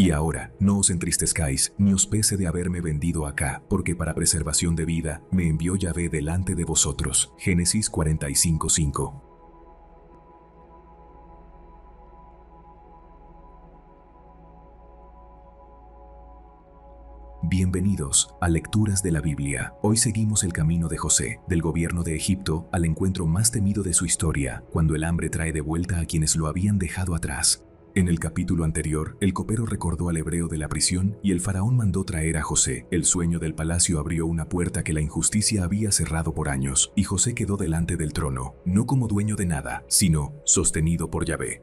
Y ahora, no os entristezcáis, ni os pese de haberme vendido acá, porque para preservación de vida me envió Yahvé delante de vosotros. Génesis 45:5. Bienvenidos a Lecturas de la Biblia. Hoy seguimos el camino de José, del gobierno de Egipto al encuentro más temido de su historia, cuando el hambre trae de vuelta a quienes lo habían dejado atrás. En el capítulo anterior, el copero recordó al hebreo de la prisión y el faraón mandó traer a José. El sueño del palacio abrió una puerta que la injusticia había cerrado por años, y José quedó delante del trono, no como dueño de nada, sino sostenido por Yahvé.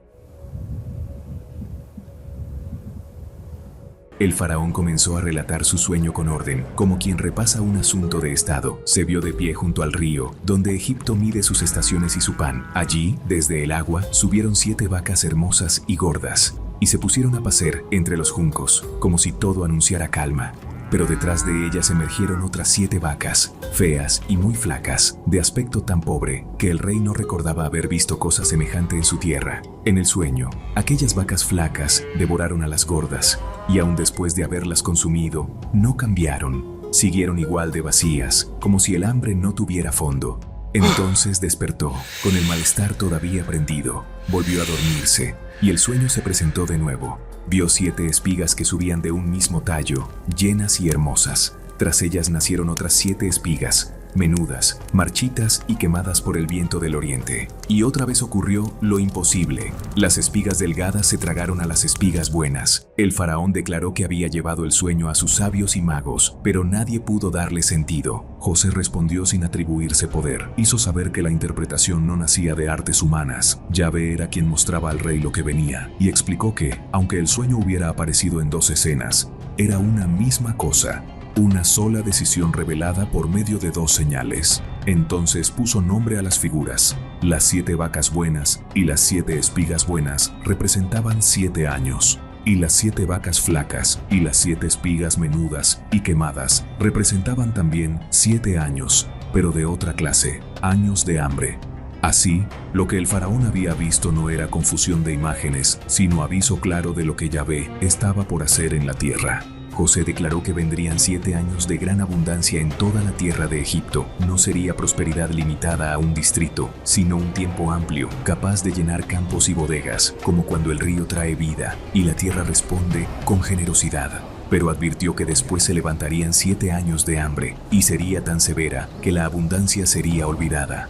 El faraón comenzó a relatar su sueño con orden, como quien repasa un asunto de estado. Se vio de pie junto al río, donde Egipto mide sus estaciones y su pan. Allí, desde el agua, subieron 7 vacas hermosas y gordas, y se pusieron a pacer entre los juncos, como si todo anunciara calma. Pero detrás de ellas emergieron otras 7 vacas, feas y muy flacas, de aspecto tan pobre que el rey no recordaba haber visto cosa semejante en su tierra. En el sueño, aquellas vacas flacas devoraron a las gordas, y aun después de haberlas consumido, no cambiaron. Siguieron igual de vacías, como si el hambre no tuviera fondo. Entonces despertó, con el malestar todavía prendido. Volvió a dormirse, y el sueño se presentó de nuevo. Vio 7 espigas que subían de un mismo tallo, llenas y hermosas. Tras ellas nacieron otras 7 espigas, menudas, marchitas y quemadas por el viento del oriente. Y otra vez ocurrió lo imposible. Las espigas delgadas se tragaron a las espigas buenas. El faraón declaró que había llevado el sueño a sus sabios y magos, pero nadie pudo darle sentido. José respondió sin atribuirse poder. Hizo saber que la interpretación no nacía de artes humanas. Yahvé era quien mostraba al rey lo que venía, y explicó que, aunque el sueño hubiera aparecido en 2 escenas, era una misma cosa. Una sola decisión revelada por medio de 2 señales. Entonces puso nombre a las figuras. Las 7 vacas buenas y las 7 espigas buenas representaban 7 años. Y las 7 vacas flacas y las 7 espigas menudas y quemadas representaban también 7 años, pero de otra clase, años de hambre. Así, lo que el faraón había visto no era confusión de imágenes, sino aviso claro de lo que Yahvé estaba por hacer en la tierra. José declaró que vendrían 7 años de gran abundancia en toda la tierra de Egipto. No sería prosperidad limitada a un distrito, sino un tiempo amplio, capaz de llenar campos y bodegas, como cuando el río trae vida y la tierra responde con generosidad. Pero advirtió que después se levantarían 7 años de hambre, y sería tan severa que la abundancia sería olvidada.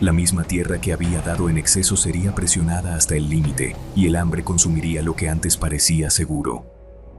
La misma tierra que había dado en exceso sería presionada hasta el límite, y el hambre consumiría lo que antes parecía seguro.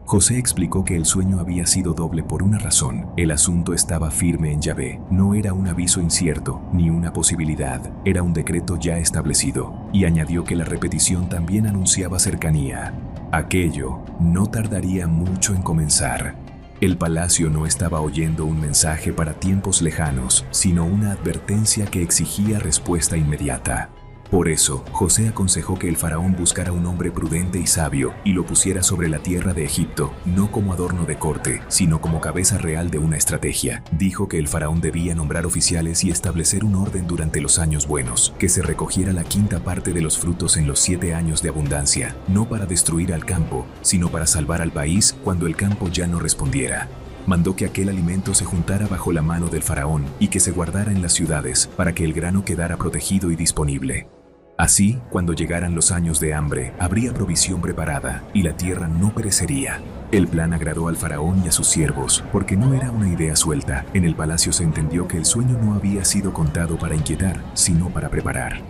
José explicó que el sueño había sido doble por una razón. El asunto estaba firme en Yahvé. No era un aviso incierto, ni una posibilidad. Era un decreto ya establecido. Y añadió que la repetición también anunciaba cercanía. Aquello no tardaría mucho en comenzar. El palacio no estaba oyendo un mensaje para tiempos lejanos, sino una advertencia que exigía respuesta inmediata. Por eso, José aconsejó que el faraón buscara un hombre prudente y sabio y lo pusiera sobre la tierra de Egipto, no como adorno de corte, sino como cabeza real de una estrategia. Dijo que el faraón debía nombrar oficiales y establecer un orden durante los años buenos, que se recogiera la 5ª parte de los frutos en los 7 años de abundancia, no para destruir al campo, sino para salvar al país cuando el campo ya no respondiera. Mandó que aquel alimento se juntara bajo la mano del faraón y que se guardara en las ciudades para que el grano quedara protegido y disponible. Así, cuando llegaran los años de hambre, habría provisión preparada y la tierra no perecería. El plan agradó al faraón y a sus siervos, porque no era una idea suelta. En el palacio se entendió que el sueño no había sido contado para inquietar, sino para preparar.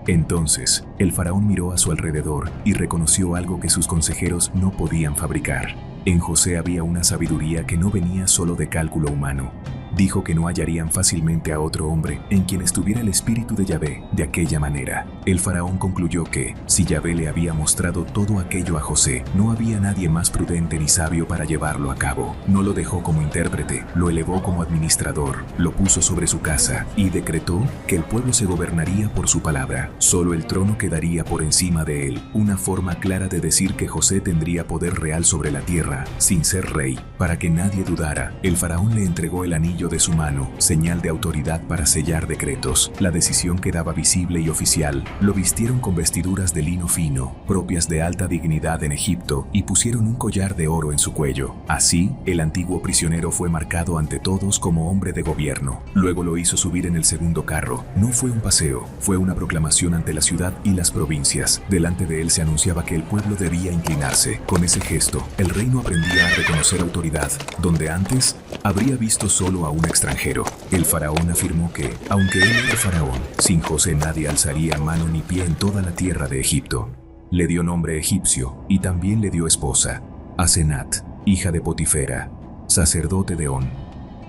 Entonces, el faraón miró a su alrededor y reconoció algo que sus consejeros no podían fabricar. En José había una sabiduría que no venía solo de cálculo humano. Dijo que no hallarían fácilmente a otro hombre en quien estuviera el espíritu de Yahvé de aquella manera. El faraón concluyó que, si Yahvé le había mostrado todo aquello a José, no había nadie más prudente ni sabio para llevarlo a cabo. No lo dejó como intérprete, lo elevó como administrador, lo puso sobre su casa y decretó que el pueblo se gobernaría por su palabra. Solo el trono quedaría por encima de él. Una forma clara de decir que José tendría poder real sobre la tierra, sin ser rey. Para que nadie dudara, el faraón le entregó el anillo anillo de su mano, señal de autoridad para sellar decretos. La decisión quedaba visible y oficial. Lo vistieron con vestiduras de lino fino, propias de alta dignidad en Egipto, y pusieron un collar de oro en su cuello. Así, el antiguo prisionero fue marcado ante todos como hombre de gobierno. Luego lo hizo subir en el segundo carro. No fue un paseo, fue una proclamación ante la ciudad y las provincias. Delante de él se anunciaba que el pueblo debía inclinarse. Con ese gesto, el reino aprendía a reconocer autoridad, donde antes habría visto solo a un extranjero. El faraón afirmó que, aunque él era faraón, sin José nadie alzaría mano ni pie en toda la tierra de Egipto. Le dio nombre egipcio y también le dio esposa, Asenat, hija de Potifera, sacerdote de On.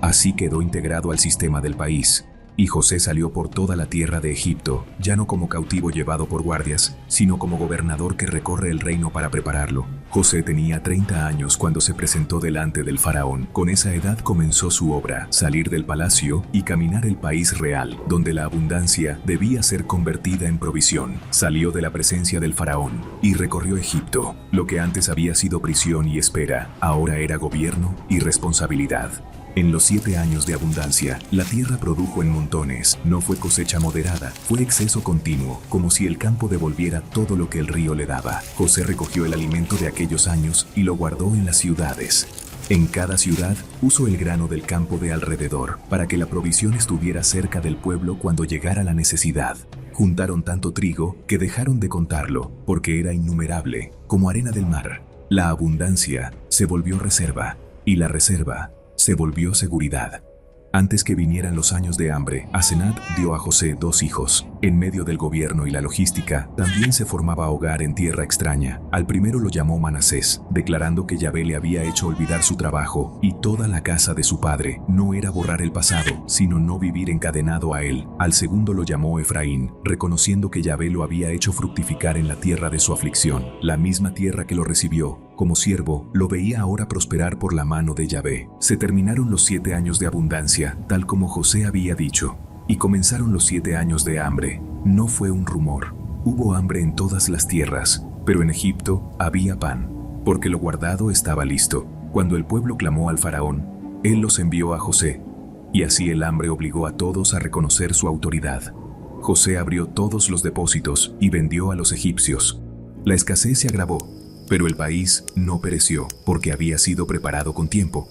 Así quedó integrado al sistema del país. Y José salió por toda la tierra de Egipto, ya no como cautivo llevado por guardias, sino como gobernador que recorre el reino para prepararlo. José tenía 30 años cuando se presentó delante del faraón. Con esa edad comenzó su obra, salir del palacio y caminar el país real, donde la abundancia debía ser convertida en provisión. Salió de la presencia del faraón y recorrió Egipto. Lo que antes había sido prisión y espera, ahora era gobierno y responsabilidad. En los 7 años de abundancia, la tierra produjo en montones. No fue cosecha moderada, fue exceso continuo, como si el campo devolviera todo lo que el río le daba. José recogió el alimento de aquellos años y lo guardó en las ciudades. En cada ciudad puso el grano del campo de alrededor, para que la provisión estuviera cerca del pueblo cuando llegara la necesidad. Juntaron tanto trigo que dejaron de contarlo, porque era innumerable, como arena del mar. La abundancia se volvió reserva, y la reserva se volvió seguridad. Antes que vinieran los años de hambre, Asenat dio a José 2 hijos. En medio del gobierno y la logística, también se formaba hogar en tierra extraña. Al primero lo llamó Manasés, declarando que Yahvé le había hecho olvidar su trabajo y toda la casa de su padre. No era borrar el pasado, sino no vivir encadenado a él. Al segundo lo llamó Efraín, reconociendo que Yahvé lo había hecho fructificar en la tierra de su aflicción. La misma tierra que lo recibió como siervo, lo veía ahora prosperar por la mano de Yahvé. Se terminaron los 7 años de abundancia, tal como José había dicho, y comenzaron los 7 años de hambre. No fue un rumor. Hubo hambre en todas las tierras, pero en Egipto había pan, porque lo guardado estaba listo. Cuando el pueblo clamó al faraón, él los envió a José, y así el hambre obligó a todos a reconocer su autoridad. José abrió todos los depósitos y vendió a los egipcios. La escasez se agravó, pero el país no pereció, porque había sido preparado con tiempo.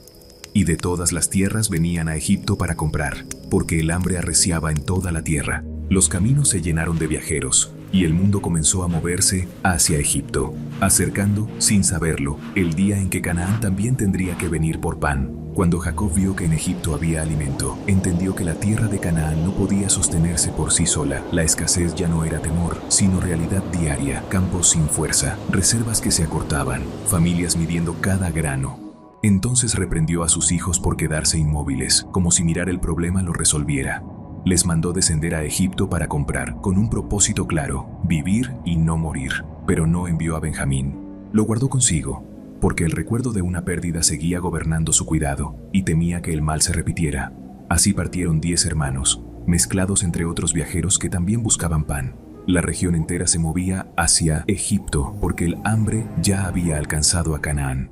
Y de todas las tierras venían a Egipto para comprar, porque el hambre arreciaba en toda la tierra. Los caminos se llenaron de viajeros, y el mundo comenzó a moverse hacia Egipto, acercando, sin saberlo, el día en que Canaán también tendría que venir por pan. Cuando Jacob vio que en Egipto había alimento, entendió que la tierra de Canaán no podía sostenerse por sí sola. La escasez ya no era temor, sino realidad diaria, campos sin fuerza, reservas que se acortaban, familias midiendo cada grano. Entonces reprendió a sus hijos por quedarse inmóviles, como si mirar el problema lo resolviera. Les mandó descender a Egipto para comprar, con un propósito claro, vivir y no morir. Pero no envió a Benjamín. Lo guardó consigo, porque el recuerdo de una pérdida seguía gobernando su cuidado, y temía que el mal se repitiera. Así partieron 10 hermanos, mezclados entre otros viajeros que también buscaban pan. La región entera se movía hacia Egipto, porque el hambre ya había alcanzado a Canaán.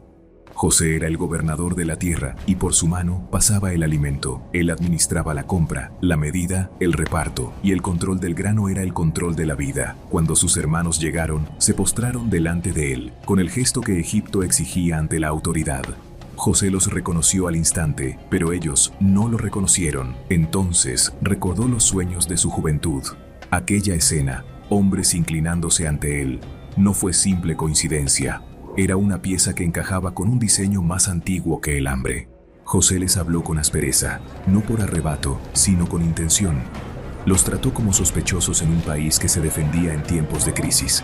José era el gobernador de la tierra y por su mano pasaba el alimento. Él administraba la compra, la medida, el reparto, y el control del grano era el control de la vida. Cuando sus hermanos llegaron, se postraron delante de él, con el gesto que Egipto exigía ante la autoridad. José los reconoció al instante, pero ellos no lo reconocieron. Entonces recordó los sueños de su juventud. Aquella escena, hombres inclinándose ante él, no fue simple coincidencia. Era una pieza que encajaba con un diseño más antiguo que el hambre. José les habló con aspereza, no por arrebato, sino con intención. Los trató como sospechosos en un país que se defendía en tiempos de crisis.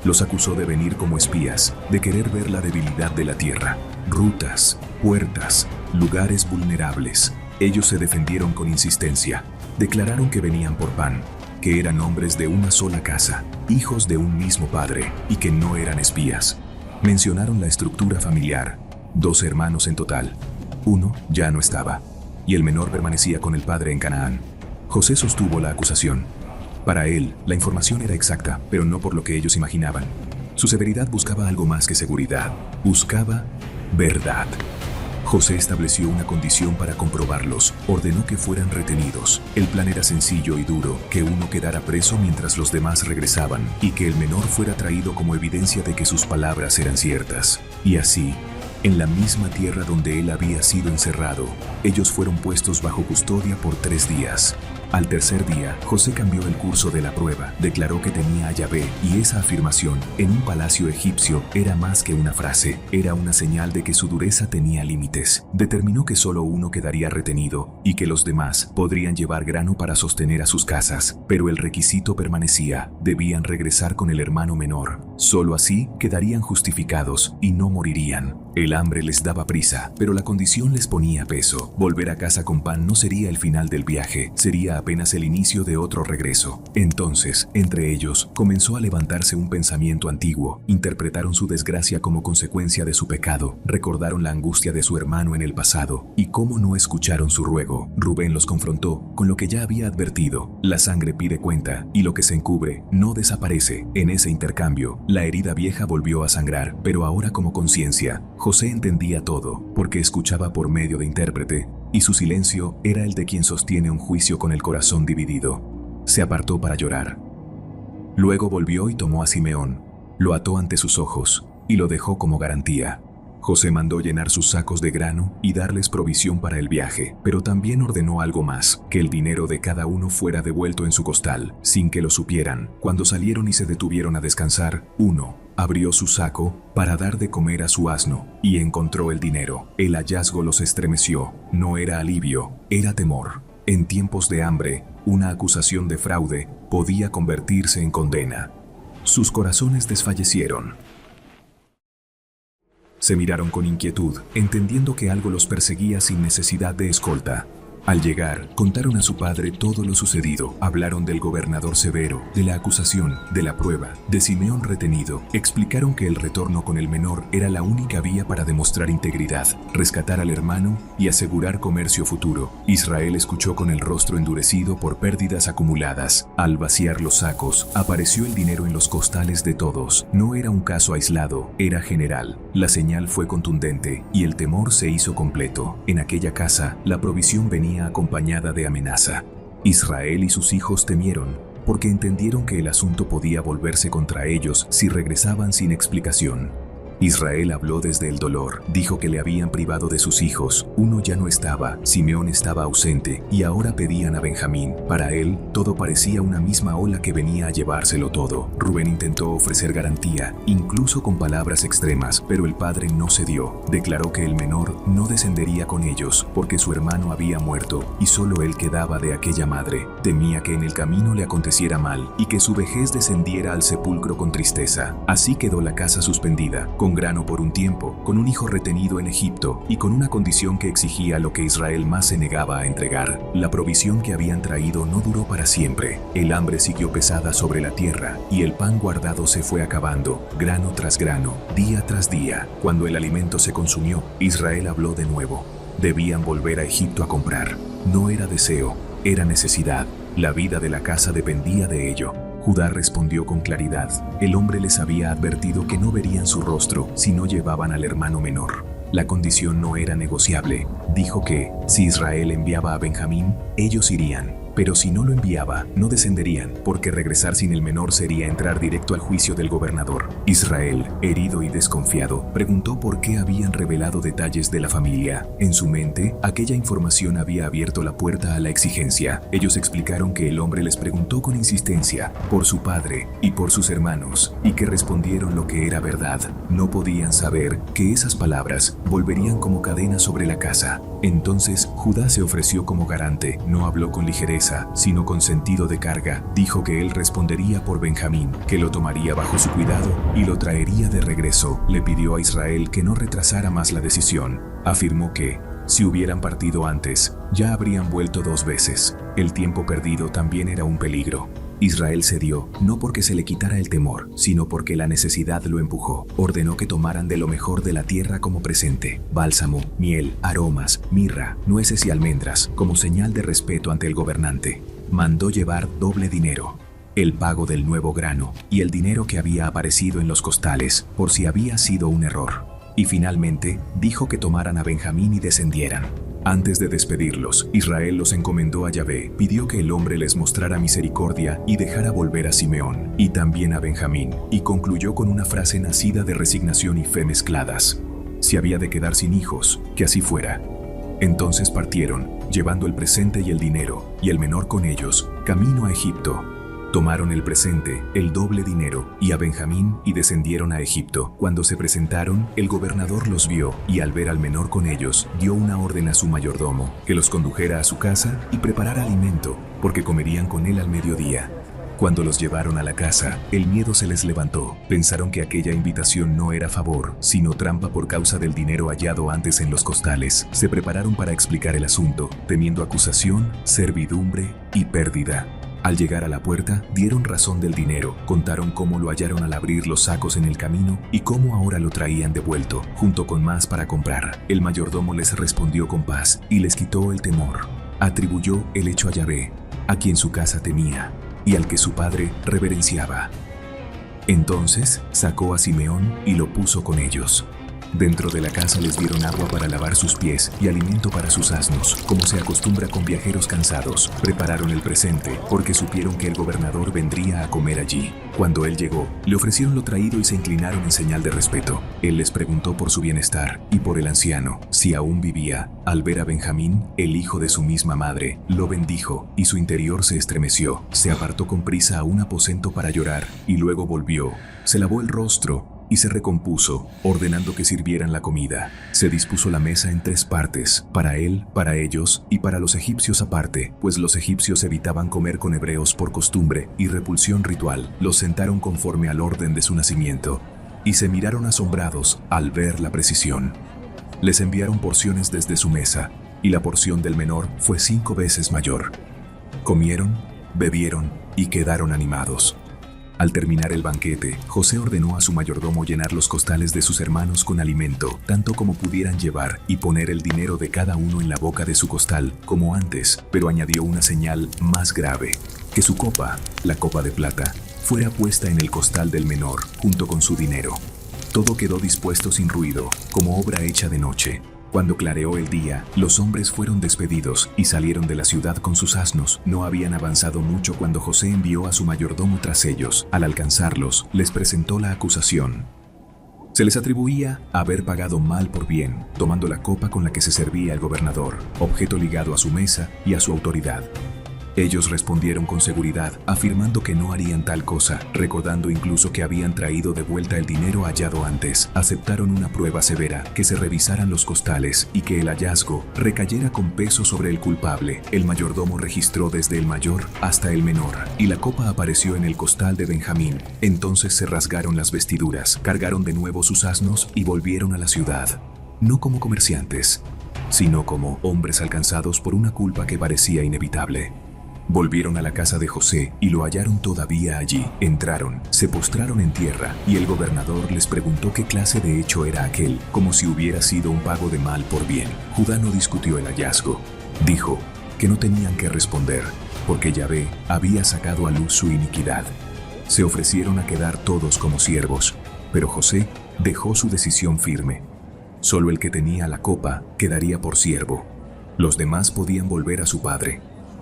Los acusó de venir como espías, de querer ver la debilidad de la tierra, rutas, puertas, lugares vulnerables. Ellos se defendieron con insistencia. Declararon que venían por pan, que eran hombres de una sola casa, hijos de un mismo padre, y que no eran espías. Mencionaron la estructura familiar, 2 hermanos en total. Uno ya no estaba, y el menor permanecía con el padre en Canaán. José sostuvo la acusación. Para él, la información era exacta, pero no por lo que ellos imaginaban. Su severidad buscaba algo más que seguridad, buscaba verdad. José estableció una condición para comprobarlos. Ordenó que fueran retenidos. El plan era sencillo y duro, que uno quedara preso mientras los demás regresaban y que el menor fuera traído como evidencia de que sus palabras eran ciertas. Y así, en la misma tierra donde él había sido encerrado, ellos fueron puestos bajo custodia por 3 días. Al tercer día, José cambió el curso de la prueba, declaró que tenía a Yahvé, y esa afirmación, en un palacio egipcio, era más que una frase, era una señal de que su dureza tenía límites. Determinó que solo uno quedaría retenido, y que los demás podrían llevar grano para sostener a sus casas, pero el requisito permanecía, debían regresar con el hermano menor. Solo así quedarían justificados y no morirían. El hambre les daba prisa, pero la condición les ponía peso. Volver a casa con pan no sería el final del viaje, sería apenas el inicio de otro regreso. Entonces, entre ellos, comenzó a levantarse un pensamiento antiguo. Interpretaron su desgracia como consecuencia de su pecado, recordaron la angustia de su hermano en el pasado, y cómo no escucharon su ruego. Rubén los confrontó con lo que ya había advertido. La sangre pide cuenta, y lo que se encubre no desaparece. En ese intercambio, la herida vieja volvió a sangrar, pero ahora como conciencia. José entendía todo, porque escuchaba por medio de intérprete, y su silencio era el de quien sostiene un juicio con el corazón dividido. Se apartó para llorar. Luego volvió y tomó a Simeón, lo ató ante sus ojos, y lo dejó como garantía. José mandó llenar sus sacos de grano y darles provisión para el viaje, pero también ordenó algo más, que el dinero de cada uno fuera devuelto en su costal, sin que lo supieran. Cuando salieron y se detuvieron a descansar, uno abrió su saco para dar de comer a su asno y encontró el dinero. El hallazgo los estremeció. No era alivio, era temor. En tiempos de hambre, una acusación de fraude podía convertirse en condena. Sus corazones desfallecieron. Se miraron con inquietud, entendiendo que algo los perseguía sin necesidad de escolta. Al llegar, contaron a su padre todo lo sucedido. Hablaron del gobernador severo, de la acusación, de la prueba, de Simeón retenido. Explicaron que el retorno con el menor era la única vía para demostrar integridad, rescatar al hermano y asegurar comercio futuro. Israel escuchó con el rostro endurecido por pérdidas acumuladas. Al vaciar los sacos, apareció el dinero en los costales de todos. No era un caso aislado, era general. La señal fue contundente y el temor se hizo completo. En aquella casa, la provisión venía acompañada de amenaza. Israel y sus hijos temieron, porque entendieron que el asunto podía volverse contra ellos si regresaban sin explicación. Israel habló desde el dolor, dijo que le habían privado de sus hijos. Uno ya no estaba, Simeón estaba ausente, y ahora pedían a Benjamín. Para él, todo parecía una misma ola que venía a llevárselo todo. Rubén intentó ofrecer garantía, incluso con palabras extremas, pero el padre no cedió. Declaró que el menor no descendería con ellos, porque su hermano había muerto, y solo él quedaba de aquella madre. Temía que en el camino le aconteciera mal, y que su vejez descendiera al sepulcro con tristeza. Así quedó la casa suspendida, con grano por un tiempo, con un hijo retenido en Egipto y con una condición que exigía lo que Israel más se negaba a entregar. La provisión que habían traído no duró para siempre. El hambre siguió pesada sobre la tierra y el pan guardado se fue acabando, grano tras grano, día tras día. Cuando el alimento se consumió, Israel habló de nuevo. Debían volver a Egipto a comprar. No era deseo, era necesidad. La vida de la casa dependía de ello. Judá respondió con claridad. El hombre les había advertido que no verían su rostro si no llevaban al hermano menor. La condición no era negociable. Dijo que, si Israel enviaba a Benjamín, ellos irían. Pero si no lo enviaba, no descenderían, porque regresar sin el menor sería entrar directo al juicio del gobernador. Israel, herido y desconfiado, preguntó por qué habían revelado detalles de la familia. En su mente, aquella información había abierto la puerta a la exigencia. Ellos explicaron que el hombre les preguntó con insistencia por su padre y por sus hermanos, y que respondieron lo que era verdad. No podían saber que esas palabras volverían como cadena sobre la casa. Entonces Judá se ofreció como garante. No habló con ligereza, sino con sentido de carga. Dijo que él respondería por Benjamín, que lo tomaría bajo su cuidado y lo traería de regreso. Le pidió a Israel que no retrasara más la decisión. Afirmó que, si hubieran partido antes, ya habrían vuelto 2 veces. El tiempo perdido también era un peligro. Israel cedió, no porque se le quitara el temor, sino porque la necesidad lo empujó. Ordenó que tomaran de lo mejor de la tierra como presente: bálsamo, miel, aromas, mirra, nueces y almendras, como señal de respeto ante el gobernante. Mandó llevar doble dinero: el pago del nuevo grano y el dinero que había aparecido en los costales, por si había sido un error. Y finalmente, dijo que tomaran a Benjamín y descendieran. Antes de despedirlos, Israel los encomendó a Yahvé, pidió que el hombre les mostrara misericordia y dejara volver a Simeón, y también a Benjamín, y concluyó con una frase nacida de resignación y fe mezcladas. Si había de quedar sin hijos, que así fuera. Entonces partieron, llevando el presente y el dinero, y el menor con ellos, camino a Egipto. Tomaron el presente, el doble dinero, y a Benjamín, y descendieron a Egipto. Cuando se presentaron, el gobernador los vio, y al ver al menor con ellos, dio una orden a su mayordomo, que los condujera a su casa y preparara alimento, porque comerían con él al mediodía. Cuando los llevaron a la casa, el miedo se les levantó. Pensaron que aquella invitación no era favor, sino trampa por causa del dinero hallado antes en los costales. Se prepararon para explicar el asunto, temiendo acusación, servidumbre y pérdida. Al llegar a la puerta, dieron razón del dinero, contaron cómo lo hallaron al abrir los sacos en el camino y cómo ahora lo traían devuelto, junto con más para comprar. El mayordomo les respondió con paz y les quitó el temor. Atribuyó el hecho a Yahvé, a quien su casa temía y al que su padre reverenciaba. Entonces sacó a Simeón y lo puso con ellos. Dentro de la casa les dieron agua para lavar sus pies y alimento para sus asnos, como se acostumbra con viajeros cansados. Prepararon el presente, porque supieron que el gobernador vendría a comer allí. Cuando él llegó, le ofrecieron lo traído y se inclinaron en señal de respeto. Él les preguntó por su bienestar y por el anciano, si aún vivía. Al ver a Benjamín, el hijo de su misma madre, lo bendijo y su interior se estremeció. Se apartó con prisa a un aposento para llorar y luego volvió. Se lavó el rostro y se recompuso, ordenando que sirvieran la comida. Se dispuso la mesa en 3 partes, para él, para ellos y para los egipcios aparte, pues los egipcios evitaban comer con hebreos por costumbre y repulsión ritual. Los sentaron conforme al orden de su nacimiento, y se miraron asombrados al ver la precisión. Les enviaron porciones desde su mesa, y la porción del menor fue 5 veces mayor. Comieron, bebieron y quedaron animados. Al terminar el banquete, José ordenó a su mayordomo llenar los costales de sus hermanos con alimento, tanto como pudieran llevar, y poner el dinero de cada uno en la boca de su costal, como antes, pero añadió una señal más grave: que su copa, la copa de plata, fuera puesta en el costal del menor, junto con su dinero. Todo quedó dispuesto sin ruido, como obra hecha de noche. Cuando clareó el día, los hombres fueron despedidos y salieron de la ciudad con sus asnos. No habían avanzado mucho cuando José envió a su mayordomo tras ellos. Al alcanzarlos, les presentó la acusación. Se les atribuía haber pagado mal por bien, tomando la copa con la que se servía el gobernador, objeto ligado a su mesa y a su autoridad. Ellos respondieron con seguridad, afirmando que no harían tal cosa, recordando incluso que habían traído de vuelta el dinero hallado antes. Aceptaron una prueba severa, que se revisaran los costales y que el hallazgo recayera con peso sobre el culpable. El mayordomo registró desde el mayor hasta el menor, y la copa apareció en el costal de Benjamín. Entonces se rasgaron las vestiduras, cargaron de nuevo sus asnos y volvieron a la ciudad, no como comerciantes, sino como hombres alcanzados por una culpa que parecía inevitable. Volvieron a la casa de José y lo hallaron todavía allí. Entraron, se postraron en tierra y el gobernador les preguntó qué clase de hecho era aquel, como si hubiera sido un pago de mal por bien. Judá no discutió el hallazgo. Dijo que no tenían que responder, porque Yahvé había sacado a luz su iniquidad. Se ofrecieron a quedar todos como siervos, pero José dejó su decisión firme. Solo el que tenía la copa quedaría por siervo. Los demás podían volver a su padre.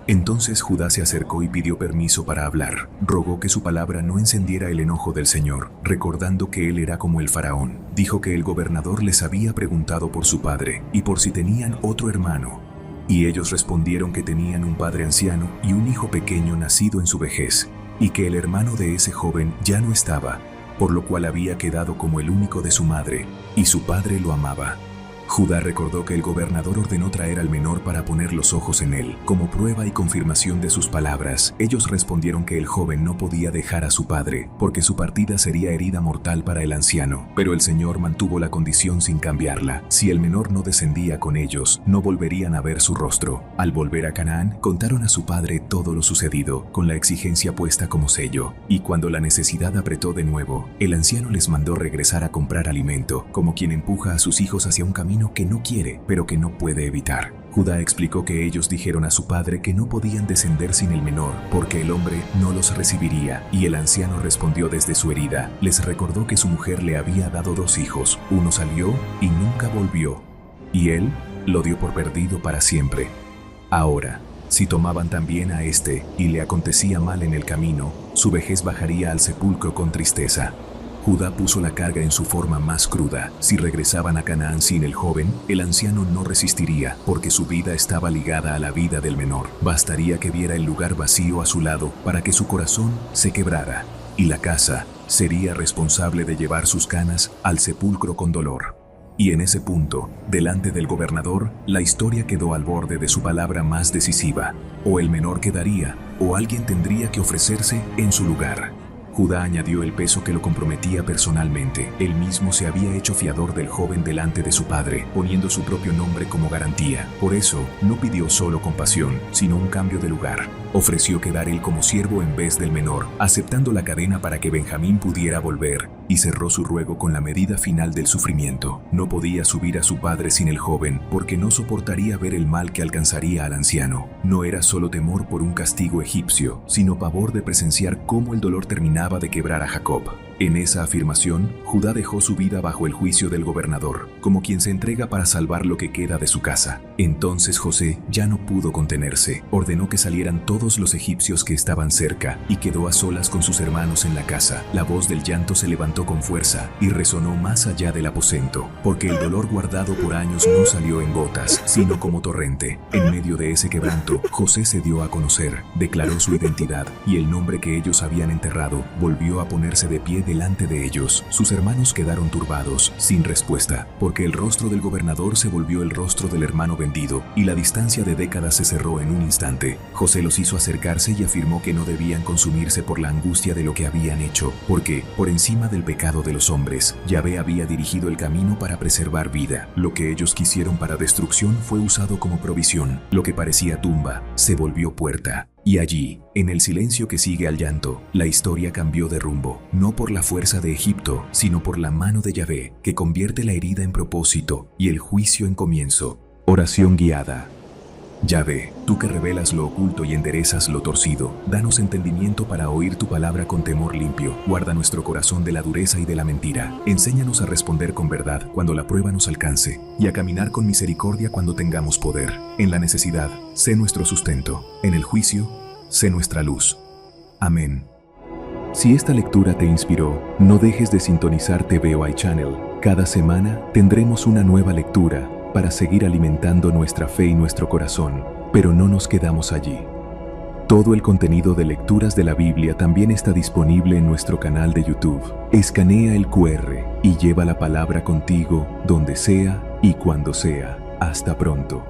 Entonces Judá se acercó y pidió permiso para hablar. Rogó que su palabra no encendiera el enojo del Señor, recordando que él era como el faraón. Dijo que el gobernador les había preguntado por su padre y por si tenían otro hermano. Y ellos respondieron que tenían un padre anciano y un hijo pequeño nacido en su vejez, y que el hermano de ese joven ya no estaba, por lo cual había quedado como el único de su madre, y su padre lo amaba. Judá recordó que el gobernador ordenó traer al menor para poner los ojos en él, como prueba y confirmación de sus palabras. Ellos respondieron que el joven no podía dejar a su padre, porque su partida sería herida mortal para el anciano. Pero el Señor mantuvo la condición sin cambiarla. Si el menor no descendía con ellos, no volverían a ver su rostro. Al volver a Canaán, contaron a su padre todo lo sucedido, con la exigencia puesta como sello. Y cuando la necesidad apretó de nuevo, el anciano les mandó regresar a comprar alimento, como quien empuja a sus hijos hacia un camino camino que no quiere, pero que no puede evitar. Judá explicó que ellos dijeron a su padre que no podían descender sin el menor, porque el hombre no los recibiría, y el anciano respondió desde su herida. Les recordó que su mujer le había dado 2 hijos, uno salió y nunca volvió, y él lo dio por perdido para siempre. Ahora, si tomaban también a este y le acontecía mal en el camino, su vejez bajaría al sepulcro con tristeza. Judá puso la carga en su forma más cruda. Si regresaban a Canaán sin el joven, el anciano no resistiría, porque su vida estaba ligada a la vida del menor. Bastaría que viera el lugar vacío a su lado para que su corazón se quebrara, y la casa sería responsable de llevar sus canas al sepulcro con dolor. Y en ese punto, delante del gobernador, la historia quedó al borde de su palabra más decisiva. O el menor quedaría, o alguien tendría que ofrecerse en su lugar. Judá añadió el peso que lo comprometía personalmente. Él mismo se había hecho fiador del joven delante de su padre, poniendo su propio nombre como garantía. Por eso, no pidió solo compasión, sino un cambio de lugar. Ofreció quedar él como siervo en vez del menor, aceptando la cadena para que Benjamín pudiera volver, y cerró su ruego con la medida final del sufrimiento. No podía subir a su padre sin el joven, porque no soportaría ver el mal que alcanzaría al anciano. No era solo temor por un castigo egipcio, sino pavor de presenciar cómo el dolor terminaba de quebrar a Jacob. En esa afirmación, Judá dejó su vida bajo el juicio del gobernador, como quien se entrega para salvar lo que queda de su casa. Entonces José ya no pudo contenerse, ordenó que salieran todos los egipcios que estaban cerca, y quedó a solas con sus hermanos en la casa. La voz del llanto se levantó con fuerza y resonó más allá del aposento, porque el dolor guardado por años no salió en gotas, sino como torrente. En medio de ese quebranto, José se dio a conocer, declaró su identidad, y el nombre que ellos habían enterrado volvió a ponerse de pie delante de ellos. Sus hermanos quedaron turbados, sin respuesta, porque el rostro del gobernador se volvió el rostro del hermano vendido, y la distancia de décadas se cerró en un instante. José los hizo acercarse y afirmó que no debían consumirse por la angustia de lo que habían hecho, porque, por encima del pecado de los hombres, Yahvé había dirigido el camino para preservar vida. Lo que ellos quisieron para destrucción fue usado como provisión. Lo que parecía tumba se volvió puerta. Y allí, en el silencio que sigue al llanto, la historia cambió de rumbo, no por la fuerza de Egipto, sino por la mano de Yahvé, que convierte la herida en propósito y el juicio en comienzo. Oración guiada. Yahvé, tú que revelas lo oculto y enderezas lo torcido, danos entendimiento para oír tu palabra con temor limpio. Guarda nuestro corazón de la dureza y de la mentira. Enséñanos a responder con verdad cuando la prueba nos alcance, y a caminar con misericordia cuando tengamos poder. En la necesidad, sé nuestro sustento. En el juicio, sé nuestra luz. Amén. Si esta lectura te inspiró, no dejes de sintonizar TVOI Channel. Cada semana tendremos una nueva lectura para seguir alimentando nuestra fe y nuestro corazón, pero no nos quedamos allí. Todo el contenido de lecturas de la Biblia también está disponible en nuestro canal de YouTube. Escanea el QR y lleva la palabra contigo donde sea y cuando sea. Hasta pronto.